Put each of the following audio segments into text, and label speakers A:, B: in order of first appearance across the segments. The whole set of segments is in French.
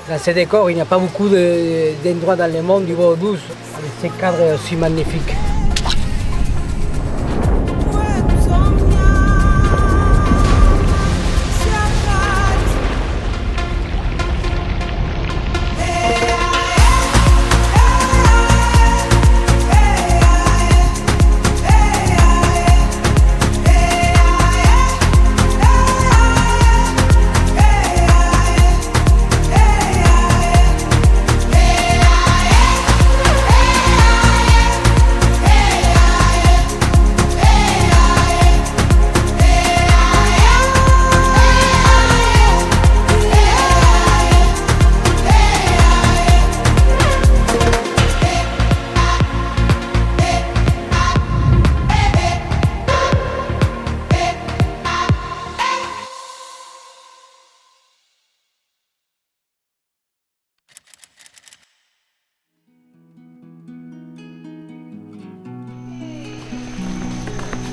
A: Dans ces décors, il n'y a pas beaucoup d'endroits dans le monde du bord douce avec ces cadres aussi magnifiques.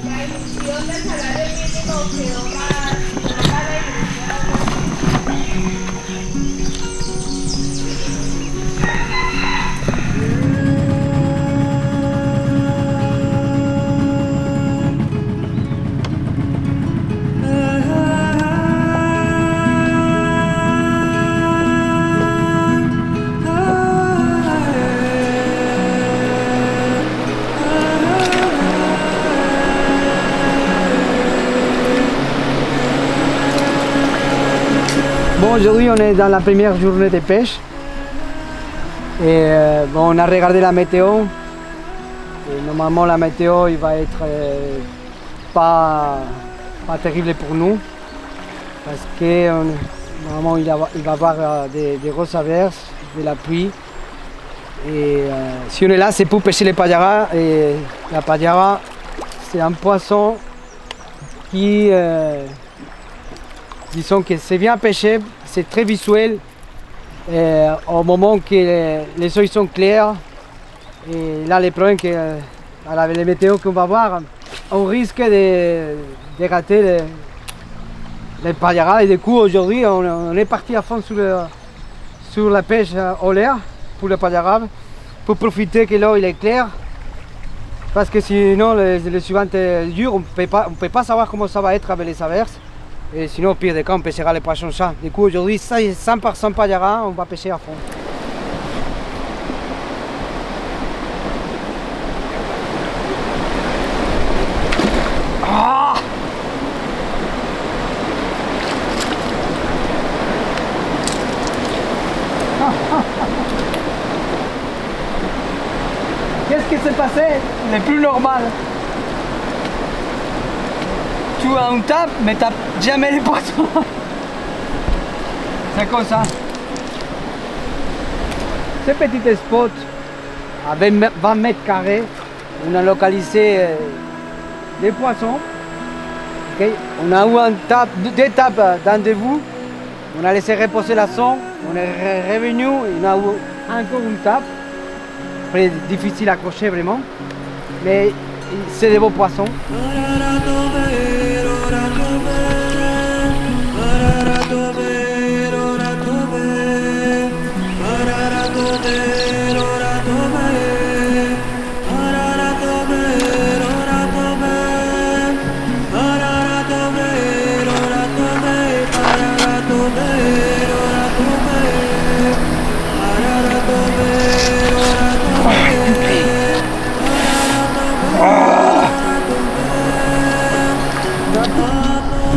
B: La emisión del salario mínimo quedó más cara
A: Bon, aujourd'hui on est dans la première journée de pêche et bon, on a regardé la météo et normalement la météo il va être pas terrible pour nous parce que normalement il va y avoir des grosses averses, de la pluie et si on est là c'est pour pêcher les payaras et la payara c'est un poisson qui disons que c'est bien pêché, c'est très visuel au moment que les eaux sont claires. Et là, le problème que avec les météos qu'on va voir, on risque de rater les payaras. Et du coup, aujourd'hui, on est parti à fond sur la pêche au l'air pour le payara, pour profiter que l'eau est claire. Parce que sinon, les suivantes jours, on ne peut pas savoir comment ça va être avec les averses. Et sinon, au pire des cas, on pêchera les poissons chats. Du coup, aujourd'hui, 100% payara, on va pêcher à fond. Ah! Qu'est-ce qui s'est passé? Le plus normal. Tu as un tape, mais tu n'as jamais les poissons. C'est comme ça. Ce petit spot à 20 mètres carrés, on a localisé des poissons. Okay. On a eu deux tapes dans vous. On a laissé reposer la sonde. On est revenu. On a eu encore une tape. Après, difficile à accrocher vraiment. Mais c'est des beaux poissons.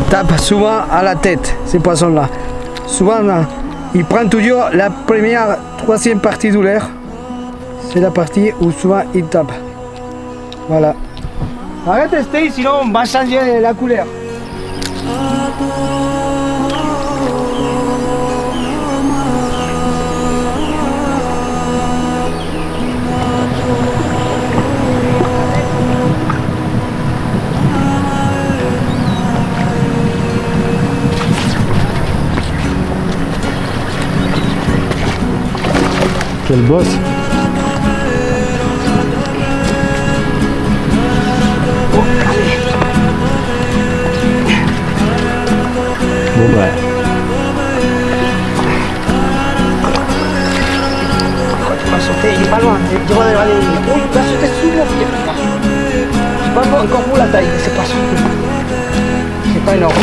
A: Tape souvent à la tête ces poissons là. Souvent ils prennent toujours la première, troisième partie de l'air. C'est la partie où souvent ils tapent. Voilà. Arrête de rester, sinon on va changer la couleur. Quel boss! Bon bah. pas encore pour la taille, c'est pas sûr. C'est pas énorme.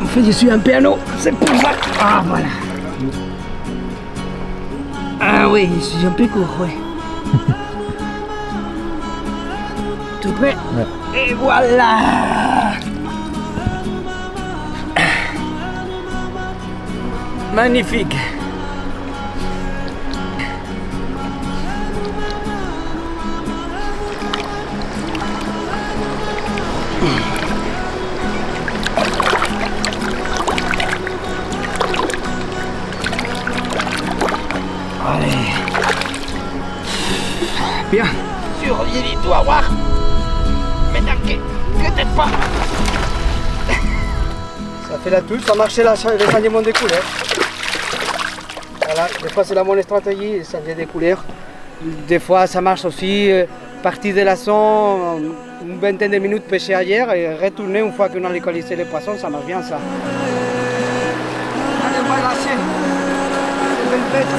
A: En fait, je suis un piano, c'est pour ça. Ah, voilà. Ah oui, je suis un peu court, oui. Tout prêt? Ouais. Et voilà. Magnifique. Allez. Bien. Sur il doit voir. Mais t'inquiète, peut-être pas. Ça fait la touche, ça marchait le changement de couleur. Voilà, des fois c'est la bonne stratégie, changer de couleur. Des fois ça marche aussi, partir de la son, une vingtaine de minutes pêcher ailleurs et retourner une fois qu'on a localisé les poissons, ça marche bien ça. Allez, on va lâcher. C'est belle bête.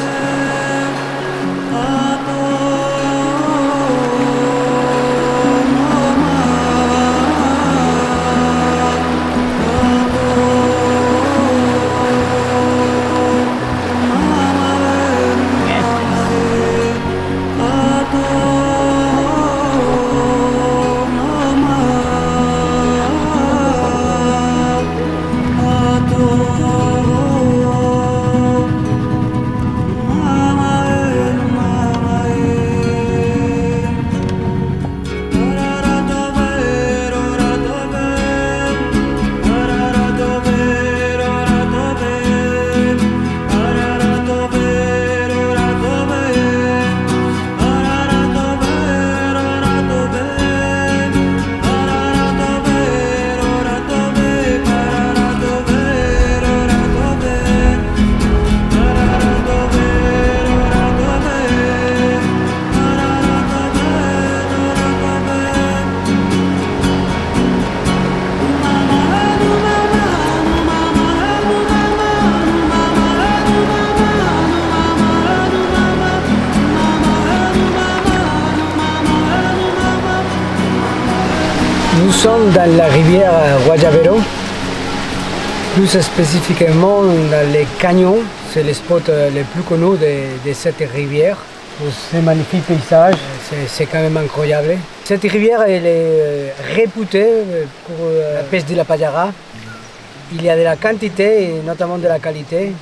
A: Nous sommes dans la rivière Guayabero, plus spécifiquement dans les canyons. C'est le spot le plus connu de cette rivière. Ces magnifiques paysages, c'est quand même incroyable. Cette rivière elle est réputée pour la pêche de la payara. Il y a de la quantité et notamment de la qualité.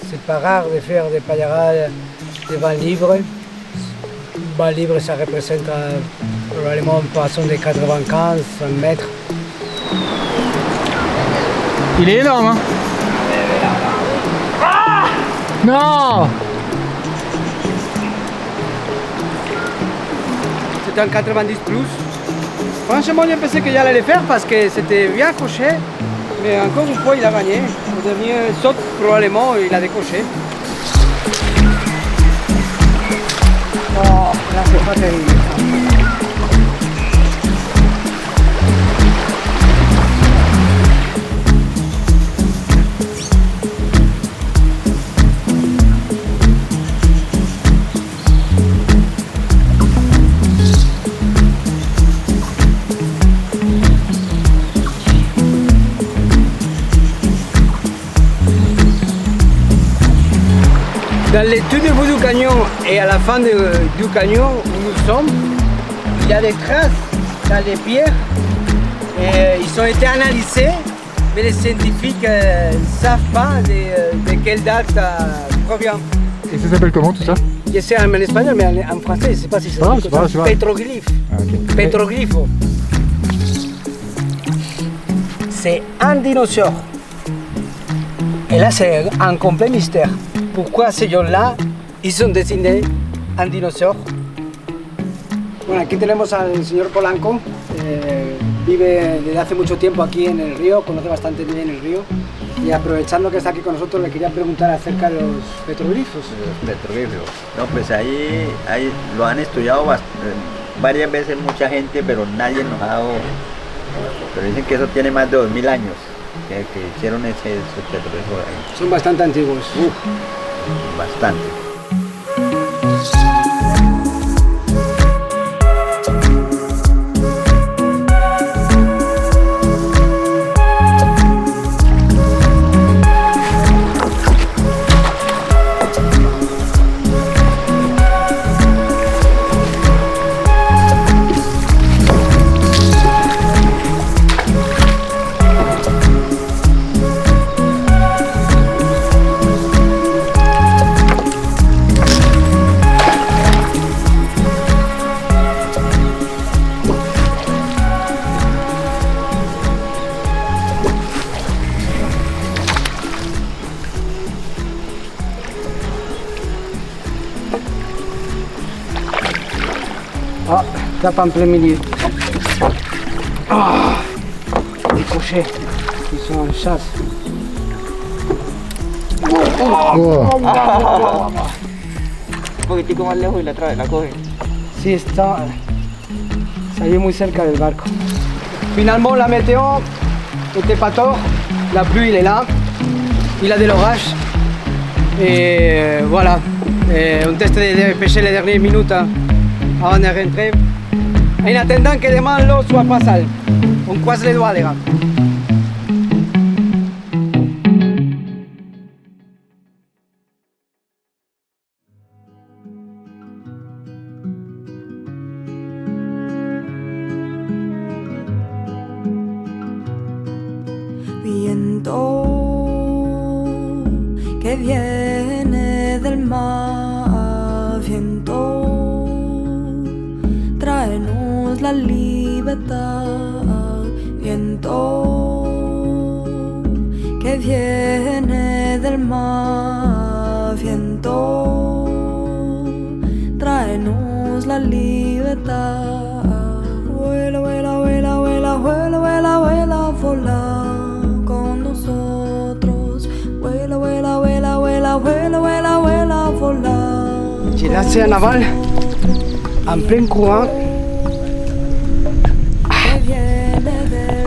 A: C'est pas rare de faire des payaras de vent libre. Vent libre, ça représente probablement un poisson de 95 mètres.
C: Il est énorme, hein? Ah non!
A: C'était un 90 plus. Franchement, je pensais qu'il allait le faire parce que c'était bien coché. Mais encore une fois, il a gagné. Au dernier saut, probablement, il a décoché. Oh, là, c'est pas terrible. Dans le tout début du canyon et à la fin du canyon où nous sommes, il y a des traces dans les pierres. Et ils ont été analysés, mais les scientifiques ne savent pas de quelle date ça provient.
C: Et ça s'appelle comment tout ça?
A: Je sais en espagnol, mais en français, je ne sais pas si c'est ça. Pétroglyphe.
C: Ah, okay.
A: Pétroglypho. C'est un dinosaure. Et là, c'est un complet mystère. Pourquoi ces gens-là, ils ont dessiné un dinosaure? Bueno, aquí tenemos al señor Polanco. Vive desde hace mucho tiempo aquí en el río, conoce bastante bien el río. Y aprovechando que está aquí con nosotros, le quería preguntar acerca de los petroglifos.
D: Los petroglifos. No, pues ahí lo han estudiado varias veces mucha gente, pero nadie nos ha dado. Pero dicen que eso tiene más de 2000 años que hicieron esos petroglifos ahí.
A: Son bastante antiguos.
D: Bastante.
A: Tape en plein milieu. Ah, les cochers qui sont en chasse.
C: Oh.
E: Un poquitico más lejos y la trae, la coge.
A: Sí, está ahí muy cerca del barco. Finalement, la météo était pas tort. La pluie, il est là. Il a de l'orage. Et voilà. Et on teste de pêcher les dernières minutes avant de rentrer. En attendant que demain l'eau soit pas sale. On croise les doigts, les gars.
F: Viento que viene del mar, viento, tráenos la libertad. Viento que viene del mar, viento, tráenos la libertad. Vuela, vuela, vuela, vuela, vuela, vuela, vuela, vola. Vuela, vuela, vuela, vuela, vuela, vuela, vuela, vola.
A: J'ai lancé un aval en plein courant.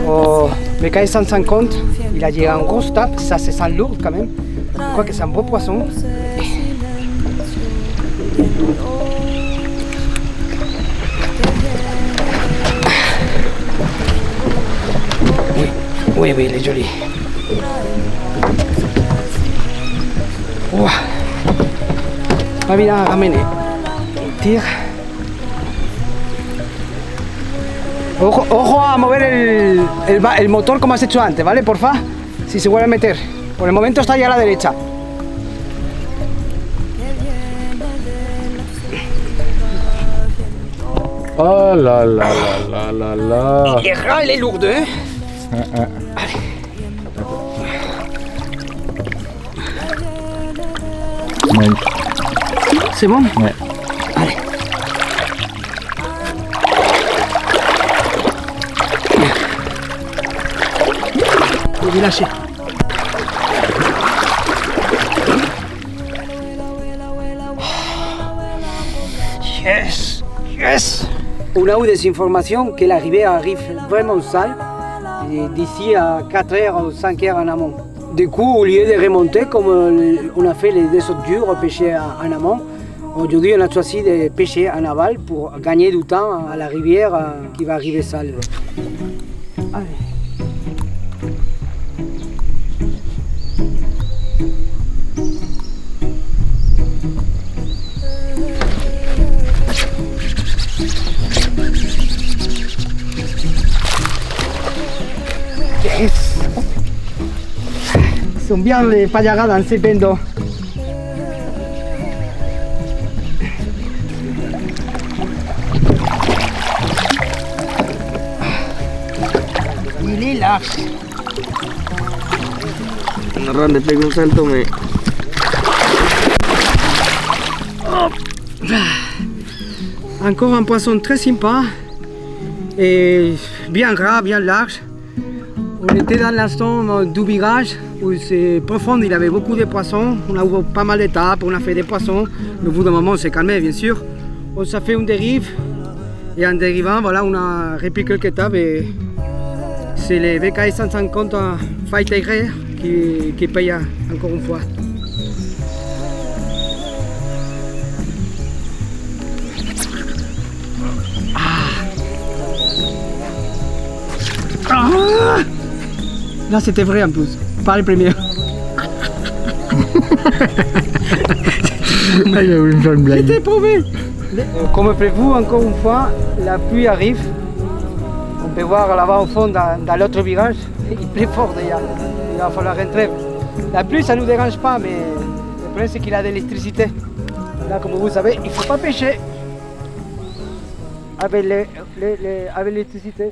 A: Au BKS 150, il a dit un gros tape, ça se sent lourd quand même. Je crois que c'est un beau poisson. Oui, oui, il est joli. Ouah. Va bien à ramener. Tire. Ojo a mover el motor como has hecho antes, ¿vale? Porfa, si se vuelve a meter. Por el momento está ya a la derecha.
C: Oh là là là là là là.
A: Il est ras, il est lourd, hein? Allez.
C: Magnifique.
A: C'est bon?
C: Ouais.
A: Allez. Je vais lâcher. Yes! Yes! On a eu des informations que la rivière arrive vraiment sale d'ici à 4h ou 5h en amont. Du coup, au lieu de remonter comme on a fait les autres jours, pêcher en amont, aujourd'hui on a choisi de pêcher en aval pour gagner du temps à la rivière qui va arriver sale. Allez. Yes. Sont bien les payagas dans ces bandeaux. Il est large.
E: Agarran, le pego un salto, me.
A: Encore un poisson très sympa et bien gras, bien large. On était dans l'instant du virage où c'est profond, il y avait beaucoup de poissons. On a eu pas mal d'étapes, on a fait des poissons. Mais au bout d'un moment, on s'est calmé, bien sûr. On s'est fait une dérive et en dérivant, voilà, on a repris quelques étapes. Et c'est les BKS 150 Fighter qui payent encore une fois. Ah! Là c'était vrai en plus, pas le premier.
C: Ah, il a voulu me faire une blague.
A: C'était éprouvé. Comme prévu, encore une fois, la pluie arrive. On peut voir là-bas au fond, dans l'autre virage, il pleut fort déjà. Il va falloir rentrer. La pluie, ça ne nous dérange pas, mais le problème c'est qu'il a de l'électricité. Là, comme vous savez, il ne faut pas pêcher avec l'électricité.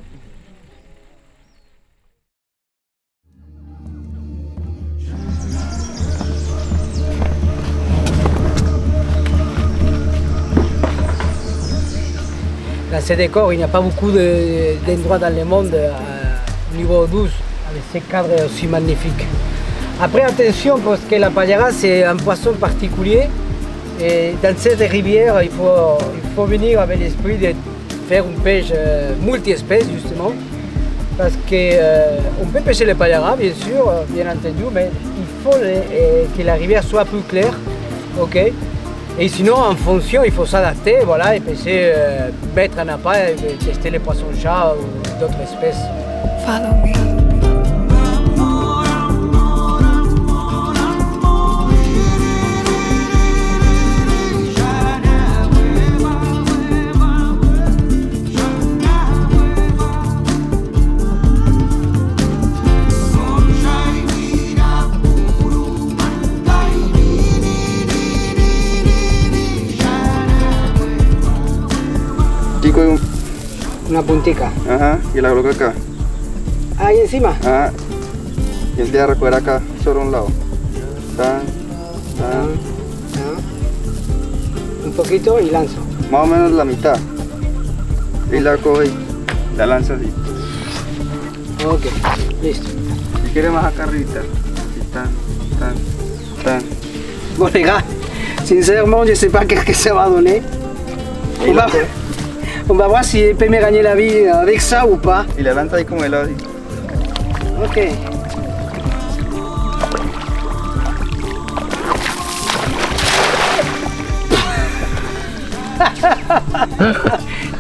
A: La dans ce décor, il n'y a pas beaucoup d'endroits dans le monde au niveau 12, avec ces cadres aussi magnifiques. Après, attention, parce que la payara, c'est un poisson particulier. Et dans cette rivière, il faut venir avec l'esprit de faire une pêche multi-espèces, justement. Parce qu'on peut pêcher les payaras, bien sûr, bien entendu, mais il faut que la rivière soit plus claire. Okay. Et sinon, en fonction, il faut s'adapter, voilà, et pêcher, mettre en appât et tester les poissons-chats ou d'autres espèces.
F: Follow me.
E: Chico,
A: Una puntica.
E: ajá, y la coloca acá.
A: Ahí encima.
E: Ajá. Y el de recoger acá, sobre un lado. Tan, tan.
A: Un poquito y lanzo.
E: Más o menos la mitad. Y la coge y la lanza así.
A: Ok, listo.
E: Si quiere más acá arriba. Así, tan, tan, tan.
A: Bon les gars, sincèrement, je ne sais pas qu'est-ce que ça va donner. On va voir si elle peut me gagner la vie avec ça ou pas.
E: Y la lanza ahí como de lado así.
A: Ok.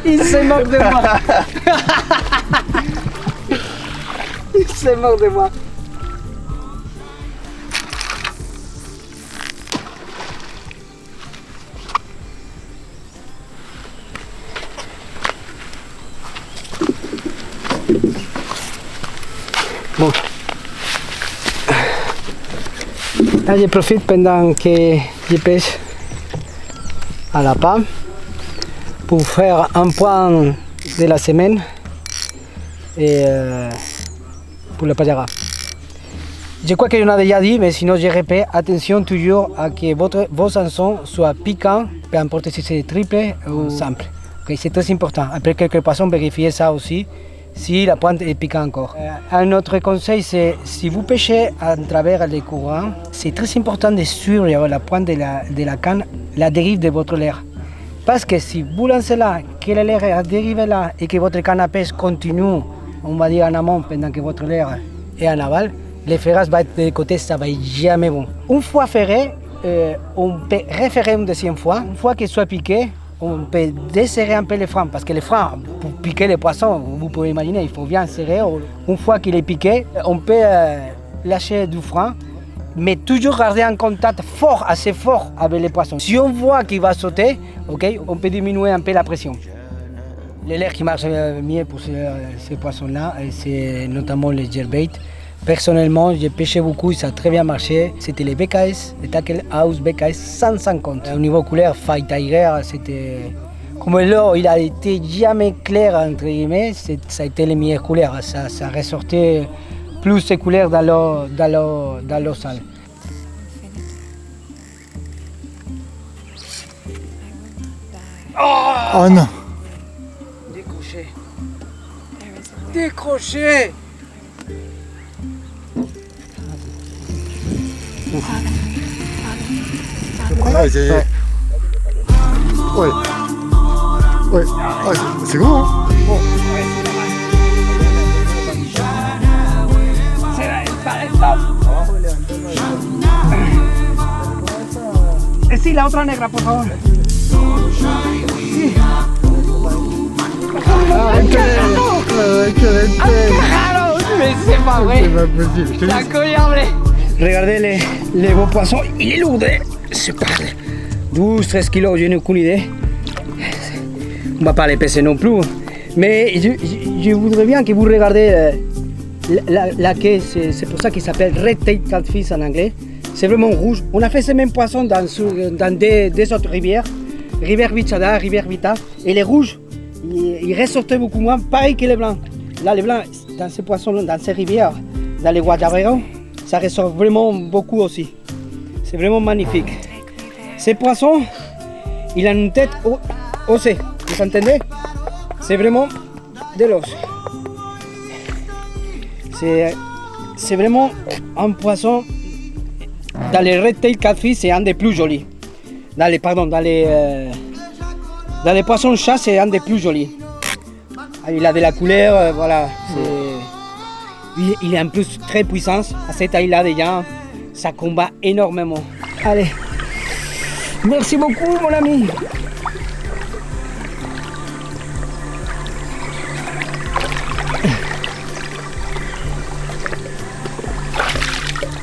A: Il se moque de moi. Il se moque de moi. Bon. Là, je profite pendant que je pêche à la palme pour faire un point de la semaine et pour la payara. Je crois que j'en ai déjà dit, mais sinon je répète, attention toujours à que vos hameçons soient piquants, peu importe si c'est triple ou simple. Okay, c'est très important. Après quelques poissons, vérifiez ça aussi. Si la pointe est piquante encore. Un autre conseil, c'est si vous pêchez à travers les courants, c'est très important de suivre la pointe de la canne, la dérive de votre leurre. Parce que si vous lancez là, que la leurre a dérivé là et que votre canne à pêche continue, on va dire en amont pendant que votre leurre est en aval, les ferrages vont être de côté, ça va être jamais bon. Une fois ferré, on peut referrer une deuxième fois. Une fois qu'il soit piqué, on peut desserrer un peu les freins, parce que les freins, pour piquer les poissons, vous pouvez imaginer, il faut bien serrer. Une fois qu'il est piqué, on peut lâcher du frein, mais toujours garder un contact fort, assez fort avec les poissons. Si on voit qu'il va sauter, okay, on peut diminuer un peu la pression. Les leurres qui marchent mieux pour ces poissons-là, c'est notamment les jerkbait. Personnellement, j'ai pêché beaucoup, ça a très bien marché. C'était les BKS, les Tackle House BKS 150. Au niveau couleur, Fight Tiger, c'était... Comme l'eau, il a été jamais clair, entre guillemets, ça a été les meilleures couleurs. Ça ressortait plus ces couleurs dans l'eau sale.
C: Oh non.
A: Décroché. Décroché.
C: Ah, ouais. Ouais. Ah, c'est gros, hein.
A: Sí, la otra negra, por favor. Sí.
C: Excelente.
A: ¡Claro! Mais c'est pas vrai.
C: C'est pas possible. Je te
A: C'est
C: dis.
A: incroyable. Regardez les beaux poissons. Il est lourd. C'est pas 12-13 kilos, je n'ai aucune idée. On ne va pas les peser non plus. Mais je voudrais bien que vous regardiez la quai. C'est pour ça qu'il s'appelle Red Tail Catfish en anglais. C'est vraiment rouge. On a fait ces mêmes poissons dans des autres rivières. Rivière Vichada, Rivière Vita. Et les rouges, ils ressortaient beaucoup moins, pareil que les blancs. Là, les blancs, dans ces poissons, dans ces rivières, dans les Guadaveros, ça ressort vraiment beaucoup aussi. C'est vraiment magnifique. Ces poissons, il a une tête haussée, vous entendez? C'est vraiment de l'os. C'est vraiment un poisson. Dans les red-tailed catfish, c'est un des plus jolis. Dans les poissons chat, c'est un des plus jolis. Il a de la couleur, voilà. Il est en plus très puissant. À cette taille-là déjà, ça combat énormément. Allez, merci beaucoup mon ami.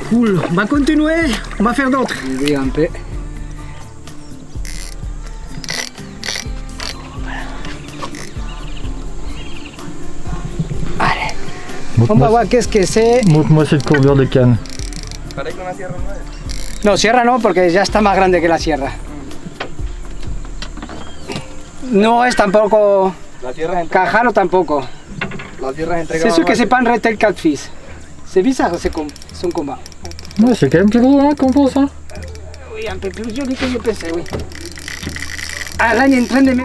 A: Cool, on va continuer, on va faire d'autres. Je vais un peu. Allez, on va voir qu'est-ce que c'est.
C: Montre-moi cette courbure de canne.
E: Pareil con la sierra nueva.
A: No, sierra no, porque ya está más grande que la sierra. No es tampoco
E: La sierra es
A: cajaro tampoco.
E: La sierra es entrega.
A: C'est sûr que c'est pas un red-tailed catfish. C'est bizarre son combat.
C: Ouais, c'est quand même plus gros hein, qu'on pense. Hein.
A: Oui, un peu plus joli que je pensais, oui. Ah, là, il est en train de me...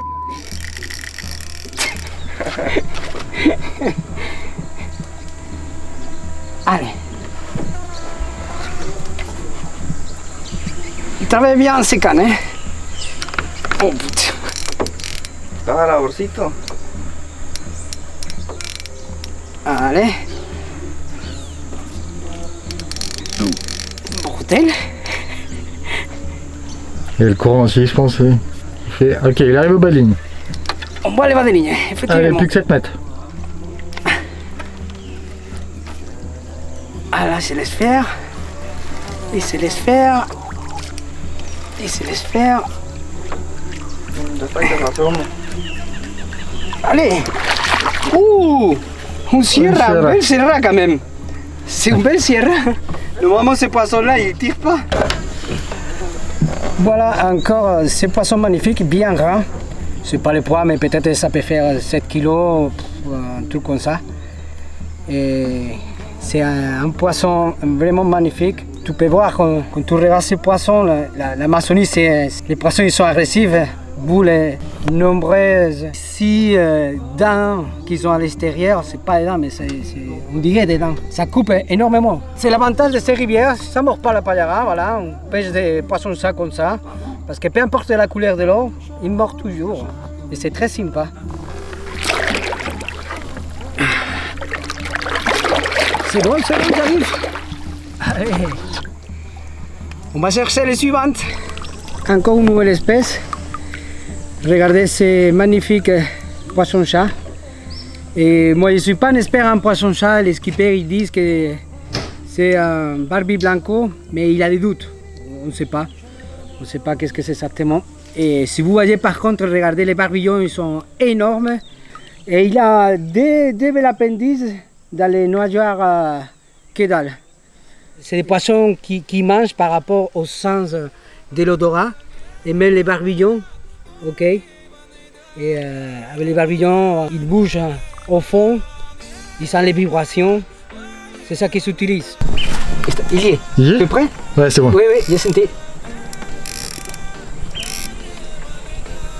A: Allez. Il travaille bien en ces cannes, hein. Oh putain.
E: Estaba laborcito.
A: Allez. Bordel.
C: Et le courant aussi, je pense. Oui. Il fait... Ok, il arrive au bas de ligne.
A: On voit les bas de ligne,
C: Allez,
A: effectivement.
C: plus que 7 mètres.
A: Ah là, se laisse faire. Il se laisse faire. Il se laisse faire.
E: Ya está, que razón.
A: Allez. Ouh, un sierra,
C: sierra.
A: un bel sierra quand même. C'est un bel sierra. Normalement, ce poisson-là, il ne tire pas. Voilà encore ces poissons magnifiques, bien gras. C'est pas le poids, mais peut-être ça peut faire 7 kilos, un truc comme ça. Et c'est un poisson vraiment magnifique. Tu peux voir quand tu regardes ces poissons, l'Amazonie, les poissons ils sont agressifs. Vous les nombreuses dents qu'ils ont à l'extérieur, c'est pas des dents, mais on dirait des dents. Ça coupe énormément. C'est l'avantage de ces rivières, ça ne mord pas la paillara, voilà. On pêche des poissons ça comme ça. Parce que peu importe la couleur de l'eau, ils mordent toujours. Et c'est très sympa. C'est bon, j'arrive. Allez. On va chercher les suivantes. Encore une nouvelle espèce. Regardez ces magnifiques poissons-chat. Et moi je ne suis pas un expert en poisson-chat. Les skippers ils disent que c'est un Barbie Blanco, mais il a des doutes. On ne sait pas. On ne sait pas qu'est-ce que c'est exactement. Et si vous voyez par contre, regardez les barbillons, ils sont énormes. Et il a des belles appendices dans les nageoires que dalle. C'est des poissons qui mangent par rapport au sens de l'odorat. Et même les barbillons, ok. Et avec les barbillons, ils bougent au fond, ils sentent les vibrations. C'est ça qu'ils utilisent. Il y est.
C: Il y est?
A: Tu es prêt?
C: Ouais, c'est bon.
A: Oui, oui, j'ai senti.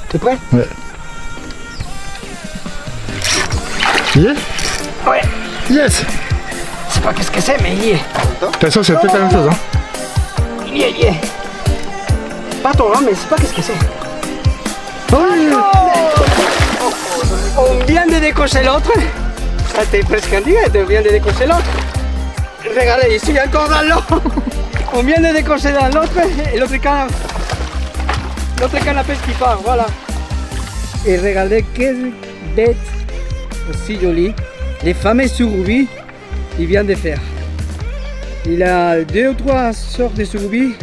A: Tu es prêt?
C: Ouais. Il y est?
A: Ouais.
C: Yes!
A: Je sais pas qu'est-ce que c'est, mais il y est.
C: De toute façon, c'est peut-être la même chose. Hein.
A: Il y est. Pas ton mais je sais pas qu'est-ce que c'est. On vient de décocher l'autre. Ça t'est presque en direct, on vient de décocher l'autre. Regardez, ici encore dans l'eau. On vient de décocher dans l'autre et l'autre canne à pêche qui part, voilà. Et regardez quelle bête aussi jolie. Les fameux surubis, il vient de faire. Il a 2 ou 3 sortes de surubis.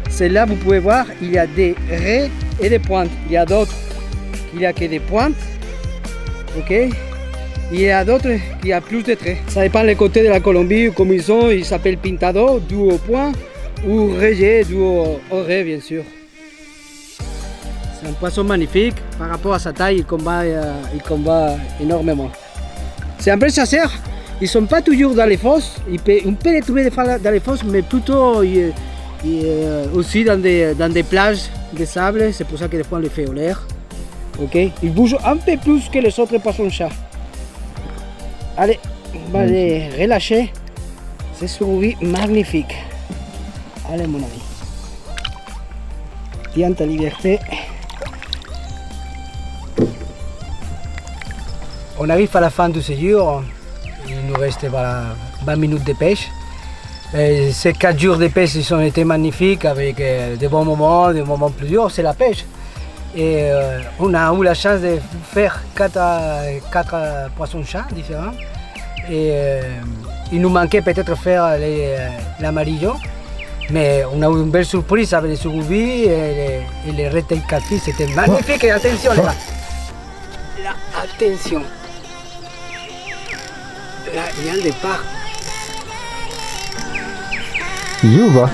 A: Celle-là, vous pouvez voir, il y a des raies et des pointes. Il y a d'autres il n'y a que des pointes, ok. Il y a d'autres qui a plus de traits. Ça dépend des côtés de la Colombie, comme ils sont, ils s'appellent pintado, dû au point, ou rayé, dû au ray, bien sûr. C'est un poisson magnifique, par rapport à sa taille, il combat énormément. C'est un vrai chasseur, ils ne sont pas toujours dans les fosses, on peut les trouver dans les fosses, mais plutôt aussi dans des plages de sable, c'est pour ça que des fois on les fait au l'air. Ok, il bouge un peu plus que les autres poissons-chats. Allez, on va les relâcher. C'est survie magnifique. Allez mon ami. Tiens ta liberté. On arrive à la fin du séjour. Il nous reste 20 minutes de pêche. Et ces 4 jours de pêche ils ont été magnifiques avec des bons moments, des moments plus durs, c'est la pêche. Et on a eu la chance de faire 4 poissons-chats différents. Et il nous manquait peut-être faire l'amarillo. Mais on a eu une belle surprise avec les surubis et les red-tail catfish, c'était magnifique. Et attention les gars, là, attention. Là, il y a le départ.
C: Juba.